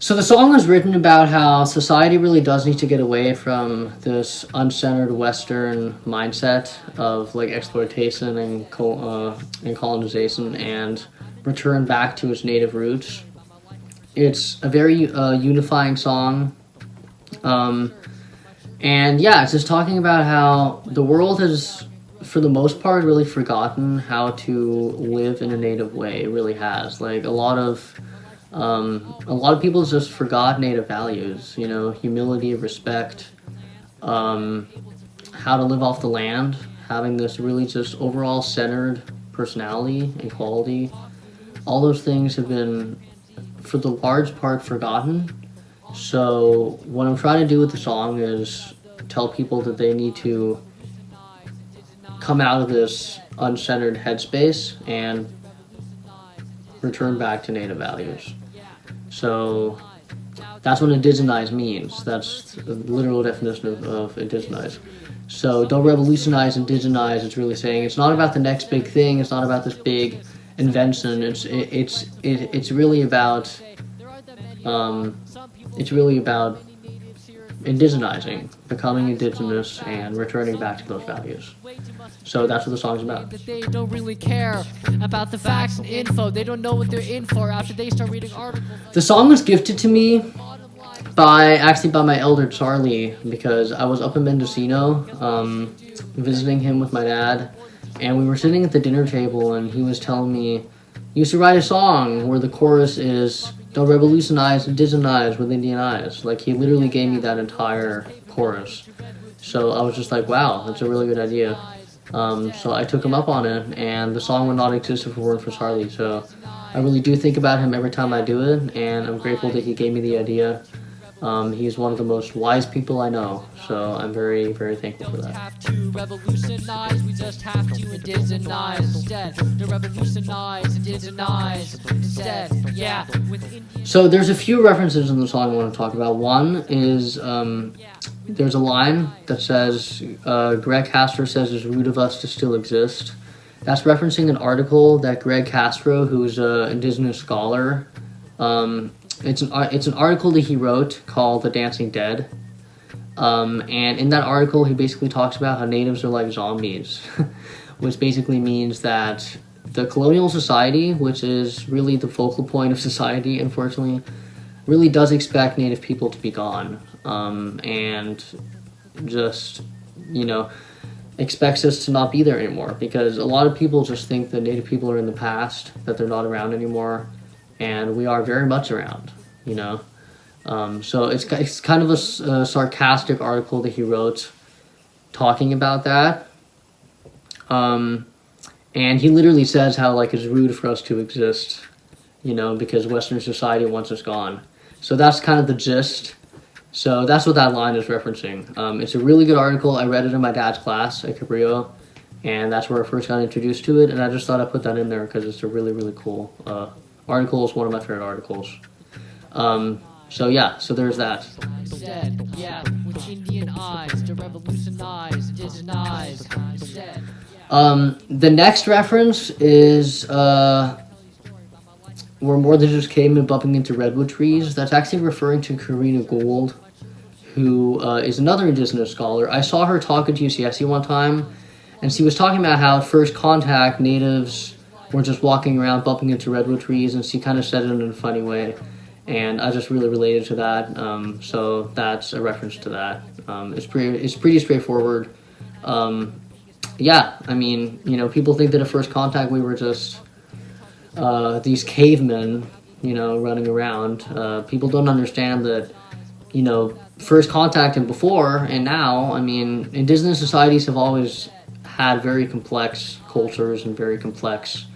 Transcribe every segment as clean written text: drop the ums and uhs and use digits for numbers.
So the song was written about how society really does need to get away from this uncentered Western mindset of like exploitation and colonization, and return back to its native roots. It's a very unifying song, and yeah, it's just talking about how the world has, for the most part, really forgotten how to live in a native way. It really has. Like a lot of people just forgot native values, you know, humility, respect, how to live off the land, having this really just overall centered personality and quality. All those things have been, for the large part, forgotten. So what I'm trying to do with the song is tell people that they need to come out of this uncentered headspace and return back to native values. So that's what indigenize means. That's the literal definition of indigenize. So don't revolutionize, indigenize. It's really saying it's not about the next big thing. It's not about this big invention. It's really about indigenizing, becoming indigenous, and returning back to those values. So that's what the song's about. They don't really care about the facts and info. They don't know what they're in for after they start reading articles. The song was gifted to me by my elder Charlie, because I was up in Mendocino visiting him with my dad, and we were sitting at the dinner table, and he was telling me, "You used to write a song where the chorus is, 'Don't revolutionize, indigenize with Indian eyes.'" Like, he literally gave me that entire chorus. So I was just like, wow, that's a really good idea. So I took him up on it, and the song would not exist if it weren't for Charlie. So I really do think about him every time I do it, and I'm grateful that he gave me the idea. He's one of the most wise people I know, so I'm very, very thankful for that. Have to revolutionize, we just have to indigenize instead. To revolutionize, indigenize instead. Yeah. So there's a few references in the song I want to talk about. One is there's a line that says, Greg Castro says it's rude of us to still exist. That's referencing an article that Greg Castro, who's an indigenous scholar, it's an article that he wrote called The Dancing Dead. And in that article, he basically talks about how natives are like zombies, which basically means that the colonial society, which is really the focal point of society, unfortunately, really does expect native people to be gone, and just, you know, expects us to not be there anymore, because a lot of people just think that native people are in the past, that they're not around anymore, and we are very much around, you know. So it's kind of a sarcastic article that he wrote talking about that. And he literally says how, like, it's rude for us to exist, you know, because Western society wants us gone. So that's kind of the gist. So that's what that line is referencing. It's a really good article. I read it in my dad's class at Cabrillo, and that's where I first got introduced to it, and I just thought I'd put that in there because it's a really, really cool article. It's one of my favorite articles. So yeah, so there's that. Yeah, with Indian eyes, to revolutionize, indigenize instead. The next reference is we're more than just cavemen bumping into redwood trees. That's actually referring to Karina Gould, who is another indigenous scholar. I saw her talk at UCSC one time, and she was talking about how at first contact, natives were just walking around bumping into redwood trees, and she kind of said it in a funny way, and I just really related to that. So that's a reference to that. It's pretty straightforward. Yeah, I mean, you know, people think that at first contact we were just these cavemen, you know, running around. People don't understand that, you know, first contact and before and now, I mean, indigenous societies have always had very complex cultures and very complex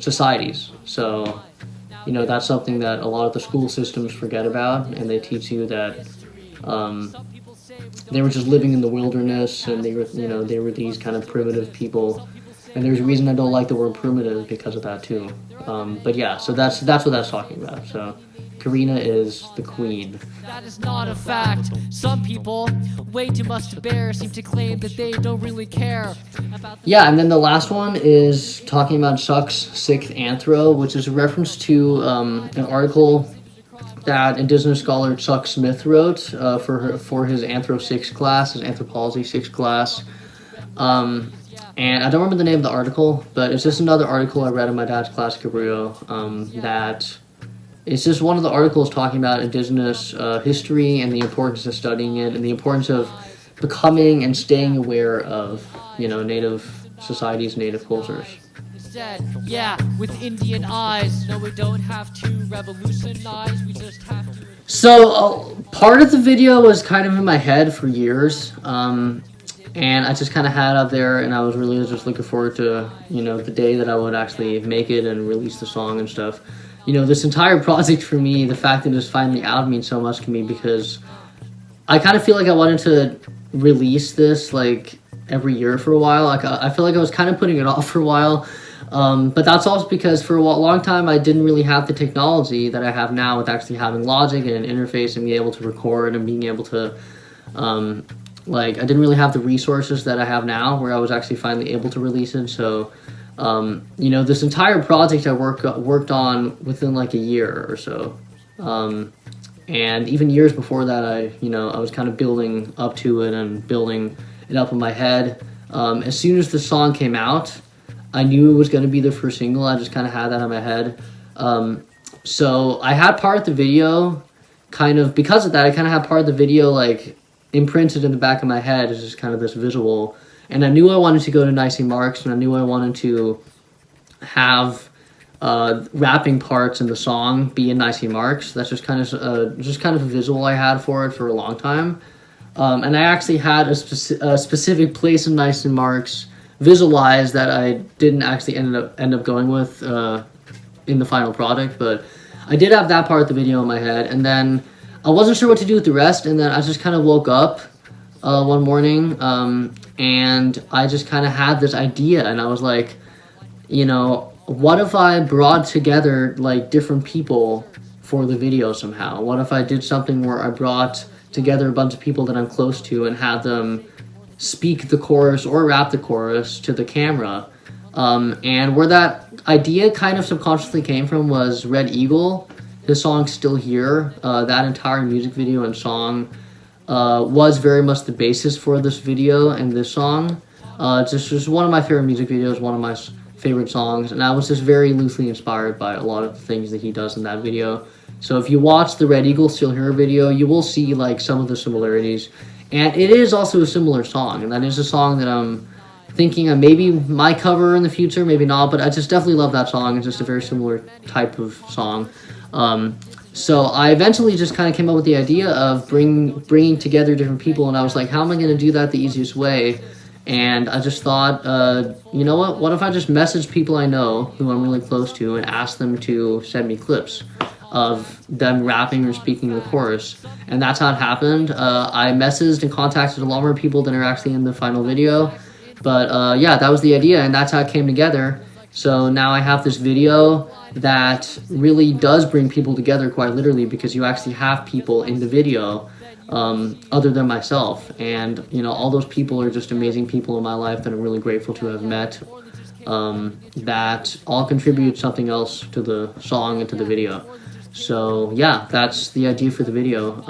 societies. So, you know, that's something that a lot of the school systems forget about, and they teach you that they were just living in the wilderness, and they were these kind of primitive people. And there's a reason I don't like the word primitive because of that too. But yeah, so that's what that's talking about. So Karina is the queen. That is not a fact. Some people, way too much to bear, seem to claim that they don't really care about the Yeah, and then the last one is talking about Chuck's sixth Anthro, which is a reference to an article that Indigenous scholar Chuck Smith wrote for his Anthro 6 class, his Anthropology 6 class. And I don't remember the name of the article, but it's just another article I read in my dad's class, Cabrillo, that it's just one of the articles talking about Indigenous history and the importance of studying it and the importance of becoming and staying aware of, Native societies, Native cultures. Instead, yeah, with Indian eyes. No, we don't have to revolutionize, we just have to. So part of the video was kind of in my head for years, and I just kind of had it up there, and I was really just looking forward to, the day that I would actually make it and release the song and stuff. This entire project for me, the fact that it's finally out means so much to me because I kind of feel like I wanted to release this like every year for a while. Like I feel like I was kind of putting it off for a while. But that's also because for a long time I didn't really have the technology that I have now with actually having Logic and an interface and being able to record and being able to, I didn't really have the resources that I have now where I was actually finally able to release it. So, this entire project I worked on within like a year or so. And even years before that, I was kind of building up to it and building it up in my head. As soon as the song came out, I knew it was going to be the first single. I just kind of had that in my head. So I had part of the video because of that, I kind of had part of the video like imprinted in the back of my head as just kind of this visual. And I knew I wanted to go to Nicey Marks, and I knew I wanted to have rapping parts in the song be in Nicey Marks. That's just kind of a visual I had for it for a long time. And I actually had a specific place in Nicey Marks visualized that I didn't actually end up going with in the final product, but I did have that part of the video in my head, and then I wasn't sure what to do with the rest, and then I just kind of woke up one morning, and I just kind of had this idea, and I was like, what if I brought together like different people for the video somehow? What if I did something where I brought together a bunch of people that I'm close to and had them speak the chorus or rap the chorus to the camera? And where that idea kind of subconsciously came from was Red Eagle. His song Still Here, that entire music video and song was very much the basis for this video and this song. It's just one of my favorite music videos, one of my favorite songs, and I was just very loosely inspired by a lot of the things that he does in that video. So if you watch the Red Eagle Still Here video, you will see like some of the similarities. And it is also a similar song, and that is a song that I'm thinking I maybe might cover in the future, maybe not, but I just definitely love that song. It's just a very similar type of song. So I eventually just kind of came up with the idea of bringing together different people, and I was like, how am I going to do that the easiest way? And I just thought, you know what if I just message people I know who I'm really close to and ask them to send me clips of them rapping or speaking the chorus. And that's how it happened. I messaged and contacted a lot more people than are actually in the final video. But yeah, that was the idea, and that's how it came together. So now I have this video that really does bring people together quite literally, because you actually have people in the video other than myself. And, all those people are just amazing people in my life that I'm really grateful to have met, that all contribute something else to the song and to the video. So yeah, that's the idea for the video.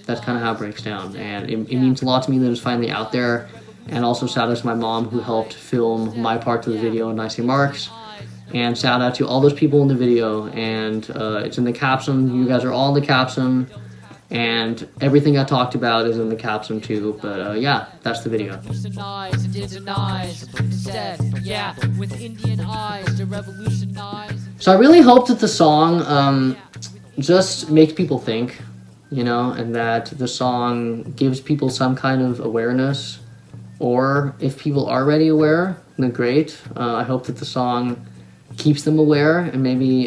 That's kind of how it breaks down, and it means a lot to me that it's finally out there. And also shout out to my mom who helped film my part of the video in Nicey Marks. And shout out to all those people in the video. And it's in the caption. You guys are all in the caption. And everything I talked about is in the caption too. But yeah, that's the video. So I really hope that the song just makes people think, and that the song gives people some kind of awareness. Or if people are already aware, then great. I hope that the song keeps them aware and maybe,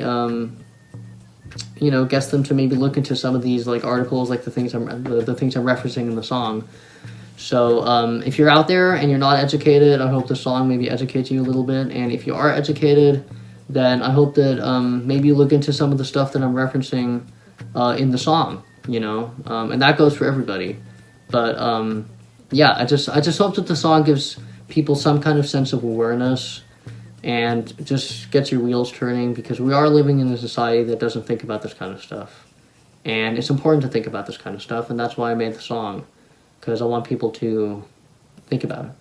gets them to maybe look into some of these like articles, like the things I'm referencing in the song. So if you're out there and you're not educated, I hope the song maybe educates you a little bit. And if you are educated, then I hope that maybe you look into some of the stuff that I'm referencing in the song, you know, and that goes for everybody. But yeah, I just hope that the song gives people some kind of sense of awareness and just gets your wheels turning, because we are living in a society that doesn't think about this kind of stuff. And it's important to think about this kind of stuff, and that's why I made the song, because I want people to think about it.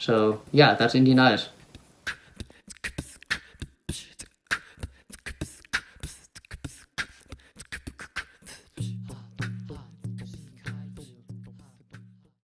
So, yeah, that's Indian Eyes.